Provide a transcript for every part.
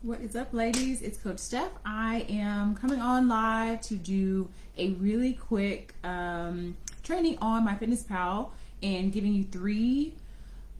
What is up, ladies? It's Coach Steph. I am coming on live to do a really quick training on MyFitnessPal and giving you 3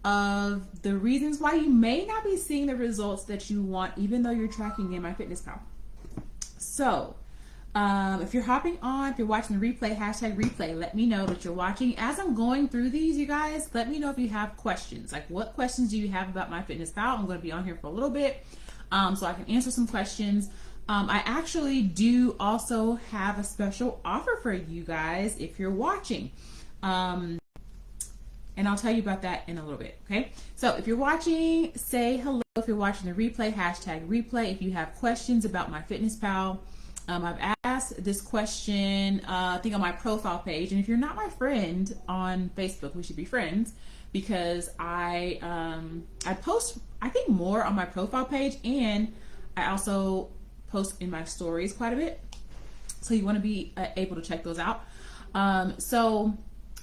of the reasons why you may not be seeing the results that you want, even though you're tracking in MyFitnessPal. So, if you're hopping on, if you're watching the replay, hashtag replay, let me know that you're watching. As I'm going through these, you guys, let me know if you have questions. Like, what questions do you have about MyFitnessPal? I'm going to be on here for a little bit, so I can answer some questions. I actually do also have a special offer for you guys if you're watching. And I'll tell you about that in a little bit, okay? So if you're watching, say hello. If you're watching the replay, hashtag replay. If you have questions about MyFitnessPal, I've asked this question, I think on my profile page. And if you're not my friend on Facebook, we should be friends, because I post, I think, more on my profile page, and I also post in my stories quite a bit. So you want to be able to check those out. So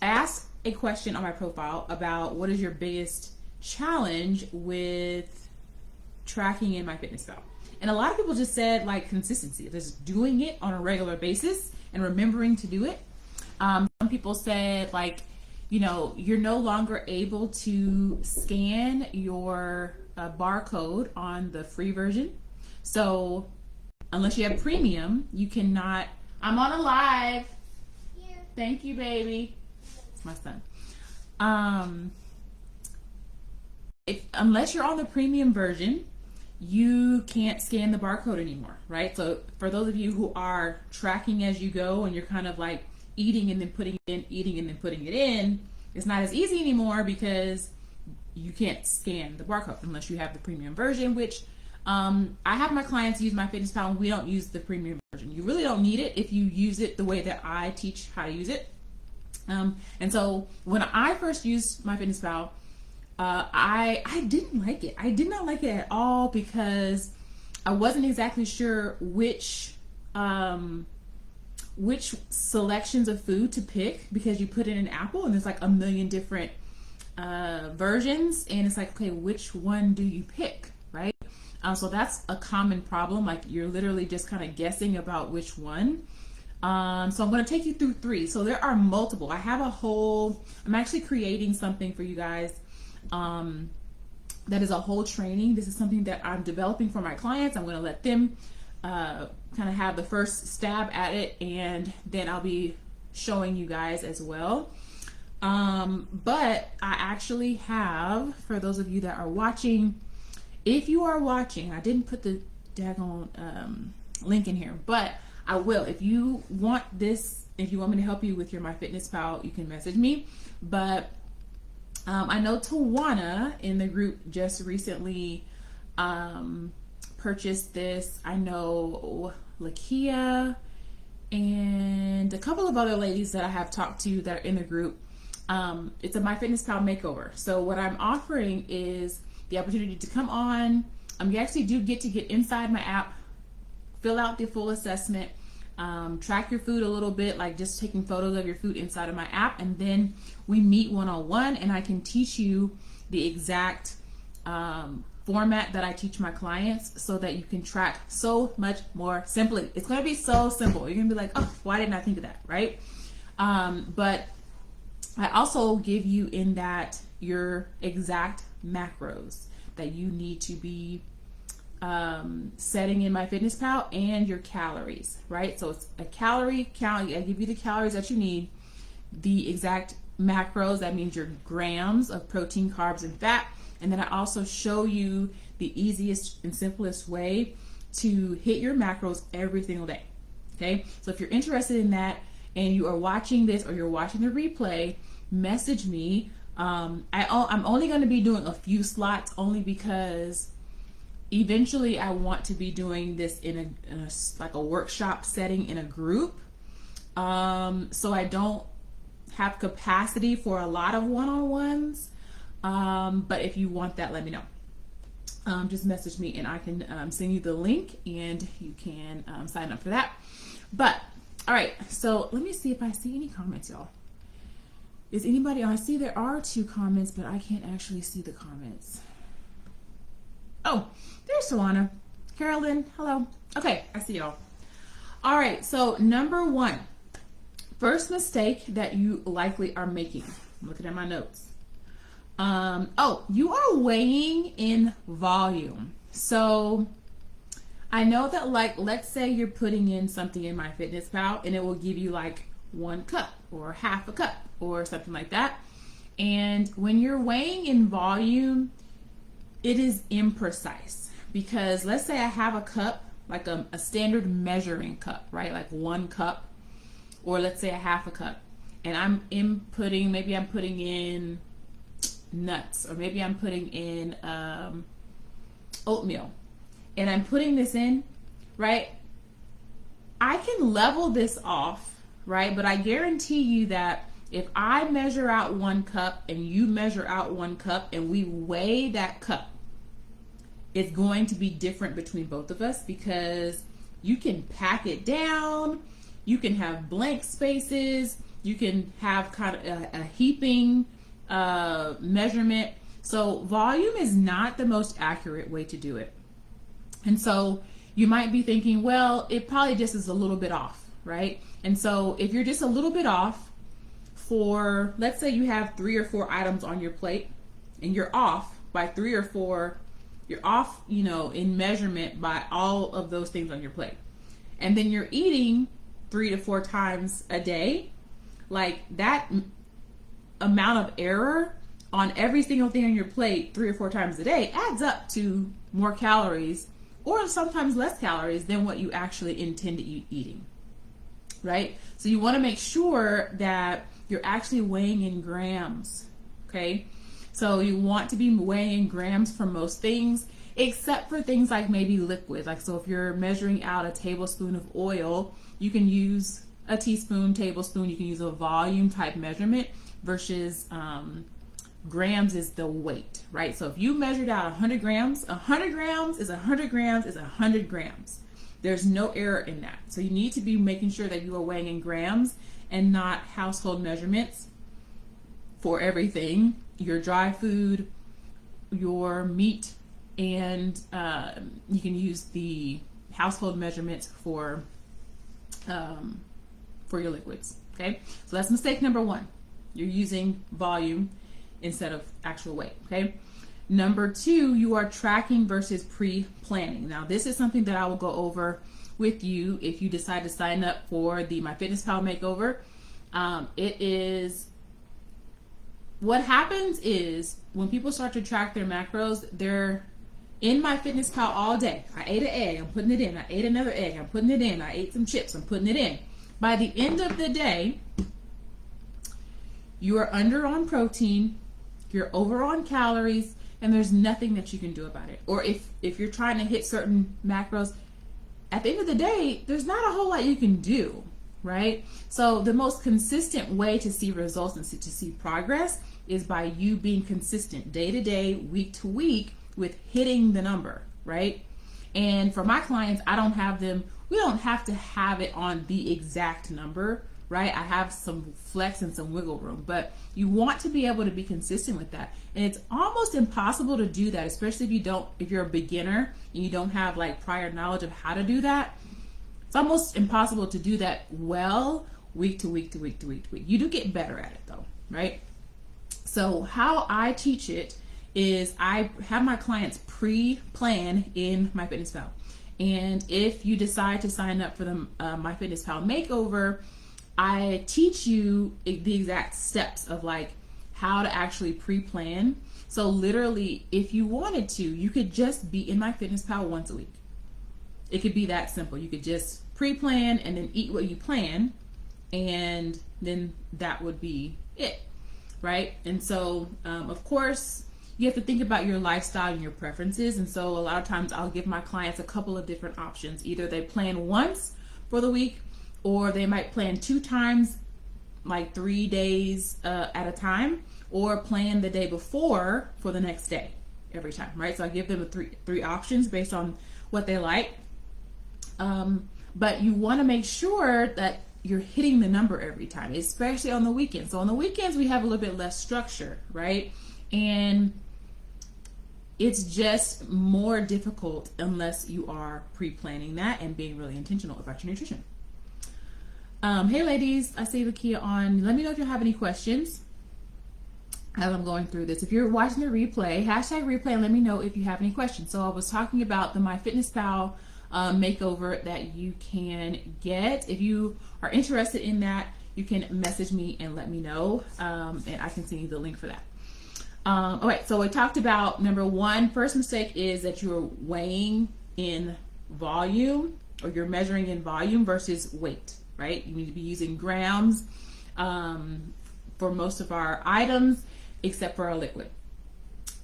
I asked a question on my profile about what is your biggest challenge with tracking in MyFitnessPal. And a lot of people just said, like, consistency, just doing it on a regular basis and remembering to do it. Some people said, like, you know, you're no longer able to scan your barcode on the free version. So unless you have premium, you cannot. I'm on a live. Yeah. Thank you, baby. It's my son. Unless you're on the premium version, you can't scan the barcode anymore, right? So for those of you who are tracking as you go and you're kind of like eating and then putting it in, eating and then putting it in, it's not as easy anymore because you can't scan the barcode unless you have the premium version, which I have my clients use MyFitnessPal, and we don't use the premium version. You really don't need it if you use it the way that I teach how to use it. And so when I first used MyFitnessPal, I didn't like it. I did not like it at all because I wasn't exactly sure which selections of food to pick, because you put in an apple and there's like a million different versions, and it's like, okay, which one do you pick, right? So that's a common problem. Like, you're literally just kind of guessing about which one. So I'm going to take you through 3. So there are multiple. I'm actually creating something for you guys that is a whole training. This is something that I'm developing for my clients. I'm going to let them kind of have the first stab at it, and then I'll be showing you guys as well. But I actually have, for those of you that are watching, if you are watching, I didn't put the daggone link in here, but I will. If you want this, if you want me to help you with your MyFitnessPal, you can message me. But I know Tawana in the group just recently purchased this. I know Lakia and a couple of other ladies that I have talked to that are in the group. It's a MyFitnessPal makeover. So what I'm offering is the opportunity to come on. You actually do get to get inside my app, fill out the full assessment, track your food a little bit, like just taking photos of your food inside of my app, and then we meet one-on-one, and I can teach you the exact format that I teach my clients so that you can track so much more simply. It's going to be so simple. You're going to be like, oh, why didn't I think of that, right? But I also give you in that your exact macros that you need to be setting in MyFitnessPal, and your calories, right? So it's a calorie count. I give you the calories that you need, the exact macros, that means your grams of protein, carbs, and fat. And then I also show you the easiest and simplest way to hit your macros every single day. Okay, so if you're interested in that and you are watching this or you're watching the replay, message me. I'm only going to be doing a few slots, only because eventually I want to be doing this in a like a workshop setting in a group. So I don't have capacity for a lot of one-on-ones. But if you want that, let me know. Just message me and I can send you the link, and you can sign up for that. But all right, so let me see if I see any comments, y'all. Is anybody? I see there are 2 comments, but I can't actually see the comments. Oh, there's Solana. Carolyn, hello. Okay, I see y'all. All right, so number one, first mistake that you likely are making. I'm looking at my notes. You are weighing in volume. So I know that, like, let's say you're putting in something in MyFitnessPal and it will give you like 1 cup or half a cup or something like that. And when you're weighing in volume, it is imprecise, because let's say I have a cup, like a standard measuring cup, right? Like 1 cup, or let's say a half a cup, and I'm inputting, maybe I'm putting in nuts, or maybe I'm putting in oatmeal, and I'm putting this in, right? I can level this off, right? But I guarantee you that if I measure out 1 cup and you measure out 1 cup and we weigh that cup, it's going to be different between both of us, because you can pack it down, you can have blank spaces, you can have kind of a heaping measurement. So volume is not the most accurate way to do it. And so you might be thinking, well, it probably just is a little bit off, right? And so if you're just a little bit off for, let's say you have 3 or 4 items on your plate and you're off by 3 or 4, you're off, in measurement by all of those things on your plate. And then you're eating 3 to 4 times a day, like that amount of error on every single thing on your plate 3 or 4 times a day adds up to more calories, or sometimes less calories than what you actually intend to eating, right? So you want to make sure that you're actually weighing in grams, okay? So you want to be weighing in grams for most things, except for things like maybe liquid. Like, so if you're measuring out a tablespoon of oil, you can use a teaspoon, tablespoon, you can use a volume type measurement, versus grams is the weight, right? So if you measured out 100 grams, 100 grams is 100 grams is 100 grams. There's no error in that. So you need to be making sure that you are weighing in grams and not household measurements for everything, your dry food, your meat, and you can use the household measurements for your liquids, okay? So that's mistake number one. You're using volume instead of actual weight, okay? Number two, you are tracking versus pre-planning. Now, this is something that I will go over with you if you decide to sign up for the MyFitnessPal makeover. What happens is when people start to track their macros, they're in MyFitnessPal all day. I ate an egg, I'm putting it in. I ate another egg, I'm putting it in. I ate some chips, I'm putting it in. By the end of the day, you are under on protein, you're over on calories, and there's nothing that you can do about it. Or if you're trying to hit certain macros, at the end of the day, there's not a whole lot you can do, right? So the most consistent way to see results and to see progress is by you being consistent day to day, week to week with hitting the number, right? And for my clients, we don't have to have it on the exact number, right? I have some flex and some wiggle room, but you want to be able to be consistent with that. And it's almost impossible to do that, especially if you're a beginner and you don't have like prior knowledge of how to do that. It's almost impossible to do that well, week to week to week to week to week. You do get better at it though, right? So how I teach it is I have my clients pre-plan in MyFitnessPal. And if you decide to sign up for the MyFitnessPal makeover, I teach you the exact steps of like how to actually pre-plan. So literally, if you wanted to, you could just be in MyFitnessPal once a week. It could be that simple. You could just pre-plan and then eat what you plan, and then that would be it, right? And so, of course, you have to think about your lifestyle and your preferences. And so a lot of times I'll give my clients a couple of different options. Either they plan once for the week, or they might plan 2 times, like 3 days at a time, or plan the day before for the next day every time, right? So I give them three options based on what they like. But you want to make sure that you're hitting the number every time, especially on the weekends. So on the weekends, we have a little bit less structure, right? And It's just more difficult unless you are pre-planning that and being really intentional about your nutrition. Hey ladies, I see Lakia on. Let me know if you have any questions as I'm going through this. If you're watching the replay, hashtag replay and let me know if you have any questions. So I was talking about the MyFitnessPal makeover that you can get. If you are interested in that, you can message me and let me know, and I can send you the link for that. All right, so we talked about number one. First mistake is that you're weighing in volume, or you're measuring in volume versus weight, right? You need to be using grams for most of our items, except for our liquid.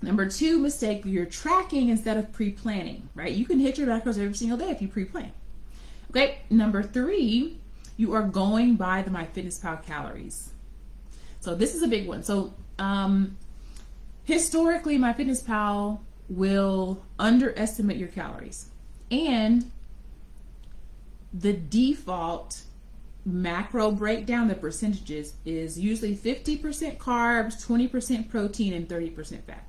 Number two mistake, you're tracking instead of pre-planning, right? You can hit your macros every single day if you pre-plan. Okay, number three, you are going by the MyFitnessPal calories. So this is a big one. So historically, MyFitnessPal will underestimate your calories. And the default macro breakdown, the percentages, is usually 50% carbs, 20% protein, and 30% fat.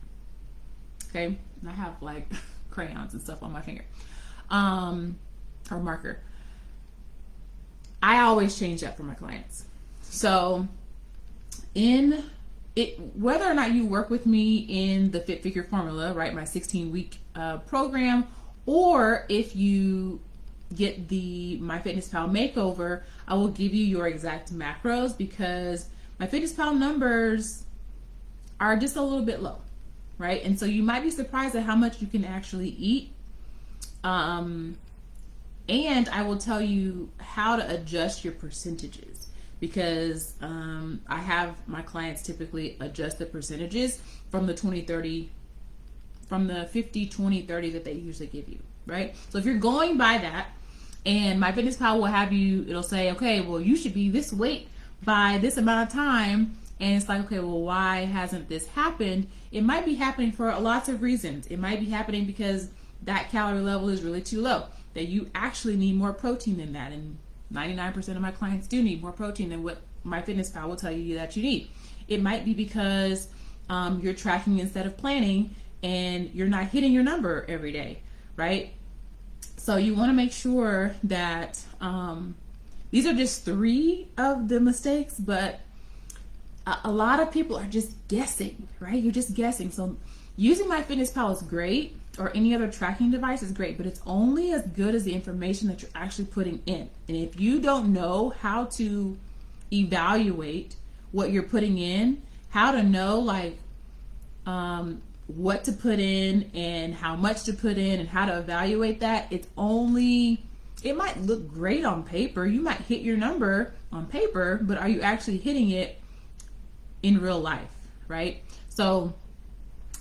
Okay, and I have like crayons and stuff on my finger, or marker. I always change that for my clients. So in it, whether or not you work with me in the Fit Figure Formula, right, my 16-week program, or if you get the MyFitnessPal makeover, I will give you your exact macros, because MyFitnessPal numbers are just a little bit low, right? And so you might be surprised at how much you can actually eat. And I will tell you how to adjust your percentages, because I have my clients typically adjust the percentages from the 20-30, from the 50-20-30 that they usually give you, right? So if you're going by that, and MyFitnessPal will have you, it'll say, okay, well, you should be this weight by this amount of time. And it's like, okay, well, why hasn't this happened? It might be happening for lots of reasons. It might be happening because that calorie level is really too low, that you actually need more protein than that. And 99% of my clients do need more protein than what MyFitnessPal will tell you that you need. It might be because you're tracking instead of planning, and you're not hitting your number every day, right? So you want to make sure that these are just three of the mistakes, but a lot of people are just guessing, right? You're just guessing. So using MyFitnessPal is great, or any other tracking device is great, but it's only as good as the information that you're actually putting in. And if you don't know how to evaluate what you're putting in, how to know like what to put in and how much to put in and how to evaluate that, it might look great on paper. You might hit your number on paper, but are you actually hitting it in real life, right? So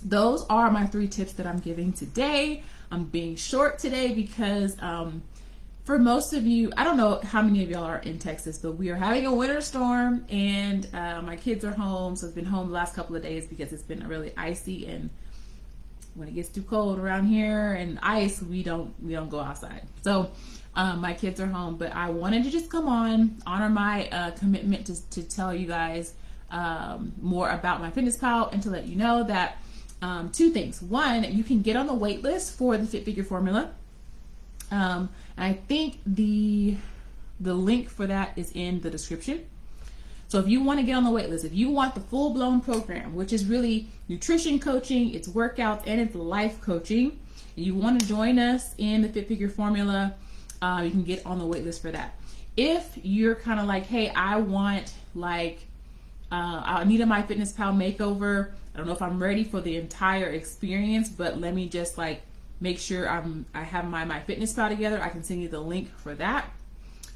those are my 3 tips that I'm giving today. I'm being short today because for most of you, I don't know how many of y'all are in Texas, but we are having a winter storm, and my kids are home. So I've been home the last couple of days because it's been really icy, and when it gets too cold around here and ice, we don't go outside. So my kids are home, but I wanted to just come on, honor my commitment to tell you guys more about MyFitnessPal, and to let you know that 2 things. One, you can get on the wait list for the Fit Figure Formula. And I think the link for that is in the description. So if you want to get on the wait list, if you want the full-blown program, which is really nutrition coaching, it's workouts, and it's life coaching, and you want to join us in the Fit Figure Formula, you can get on the wait list for that. If you're kind of like, hey, I want I need a MyFitnessPal makeover, I don't know if I'm ready for the entire experience, but let me just make sure I have my MyFitnessPal together, I can send you the link for that.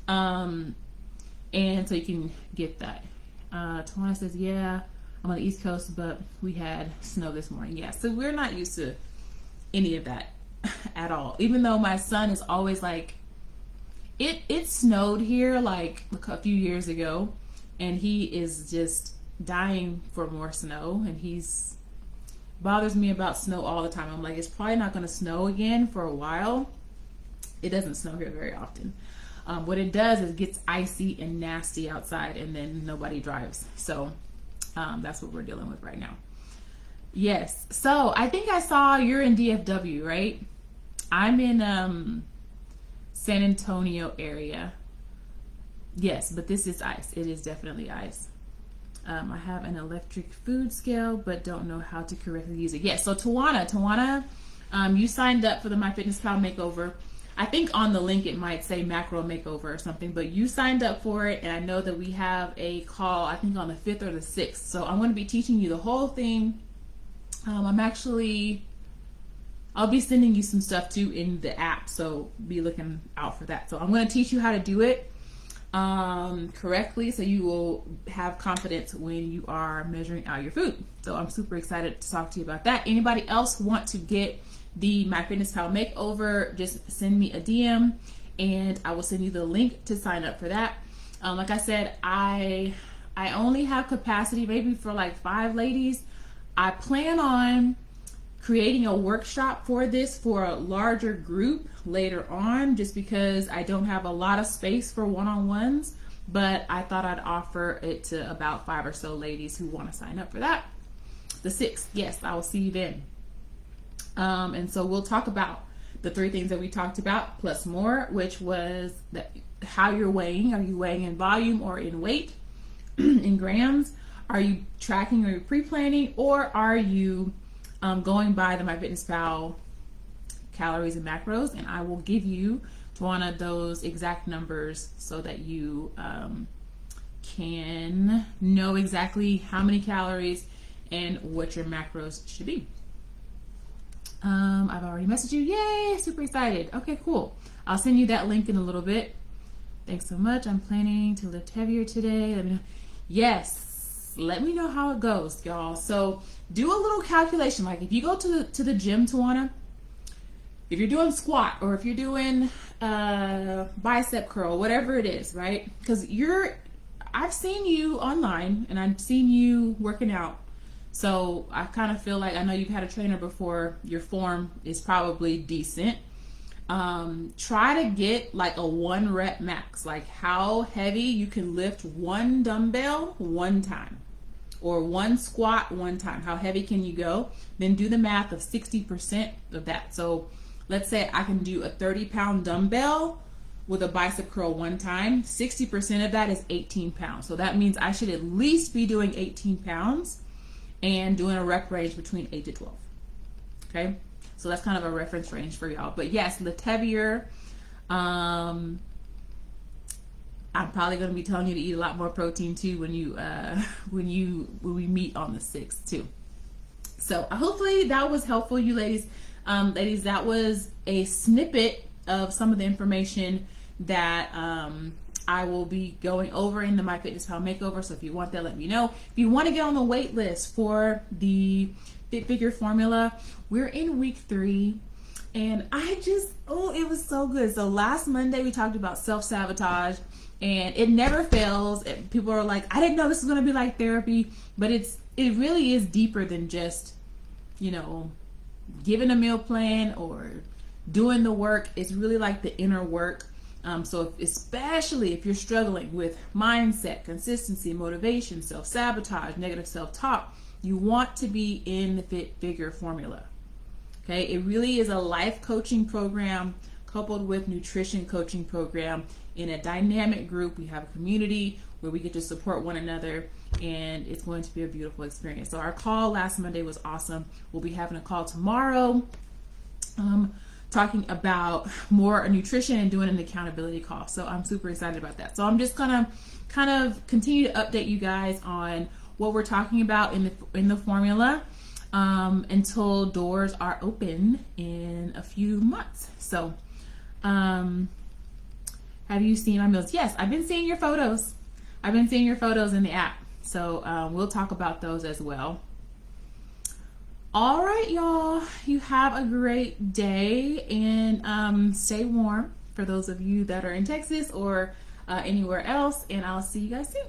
And so you can get that. Tawana says, yeah, I'm on the East Coast, but we had snow this morning. Yeah, so we're not used to any of that at all. Even though my son is always like, it snowed here like a few years ago, and he is just dying for more snow, and he's bothers me about snow all the time. I'm like, it's probably not going to snow again for a while. It doesn't snow here very often. What it does is it gets icy and nasty outside, and then nobody drives. So that's what we're dealing with right now. Yes. So I think I saw you're in DFW, right? I'm in San Antonio area. Yes, but this is ice. It is definitely ice. I have an electric food scale, but don't know how to correctly use it. Yes, so Tawana, you signed up for the MyFitnessPal makeover. I think on the link it might say macro makeover or something, but you signed up for it, and I know that we have a call, I think on the 5th or the 6th. So I'm going to be teaching you the whole thing. I'll be sending you some stuff too in the app, so be looking out for that. So I'm going to teach you how to do it correctly, so you will have confidence when you are measuring out your food. So I'm super excited to talk to you about that. Anybody else want to get the MyFitnessPal makeover, just send me a DM and I will send you the link to sign up for that. Like I said, I only have capacity maybe for like 5 ladies. I plan on creating a workshop for this for a larger group later on, just because I don't have a lot of space for one-on-ones, but I thought I'd offer it to about 5 or so ladies who want to sign up for that. The 6th, yes, I will see you then. And so we'll talk about the 3 things that we talked about plus more, which was how you're weighing. Are you weighing in volume or in weight, in grams? Are you tracking or pre-planning, or are you going by the MyFitnessPal calories and macros? And I will give you one of those exact numbers so that you can know exactly how many calories and what your macros should be. I've already messaged you. Yay! Super excited. Okay, cool. I'll send you that link in a little bit. Thanks so much. I'm planning to lift heavier today. Let me know. Yes. Let me know how it goes, y'all. So do a little calculation. Like if you go to the gym, Tawana, if you're doing squat or if you're doing bicep curl, whatever it is, right? Because I've seen you online and I've seen you working out. So I kind of feel like, I know you've had a trainer before, your form is probably decent. Try to get like a 1 rep max, like how heavy you can lift 1 dumbbell 1 time, or 1 squat 1 time. How heavy can you go? Then do the math of 60% of that. So let's say I can do a 30-pound dumbbell with a bicep curl 1 time. 60% of that is 18 pounds. So that means I should at least be doing 18 pounds and doing a rep range between 8 to 12. Okay? So that's kind of a reference range for y'all. But yes, lift heavier. I'm probably going to be telling you to eat a lot more protein too when we meet on the 6th too. So hopefully that was helpful, you ladies. Ladies, that was a snippet of some of the information that I will be going over in the MyFitnessPal makeover. So if you want that, let me know. If you want to get on the wait list for the Fit Figure formula, we're in week 3, and it was so good. So last Monday we talked about self-sabotage, and it never fails. People are like, I didn't know this was going to be like therapy, but it really is deeper than just, giving a meal plan or doing the work. It's really like the inner work. So especially if you're struggling with mindset, consistency, motivation, self-sabotage, negative self-talk, you want to be in the Fit Figure formula. Okay, it really is a life coaching program coupled with nutrition coaching program in a dynamic group. We have a community where we get to support one another, and it's going to be a beautiful experience. So our call last Monday was awesome. We'll be having a call tomorrow, talking about more nutrition and doing an accountability call. So I'm super excited about that. So I'm just gonna kind of continue to update you guys on what we're talking about in the formula until doors are open in a few months. So have you seen my meals? Yes, I've been seeing your photos. I've been seeing your photos in the app. So we'll talk about those as well. All right, y'all. You have a great day, and stay warm for those of you that are in Texas or anywhere else. And I'll see you guys soon.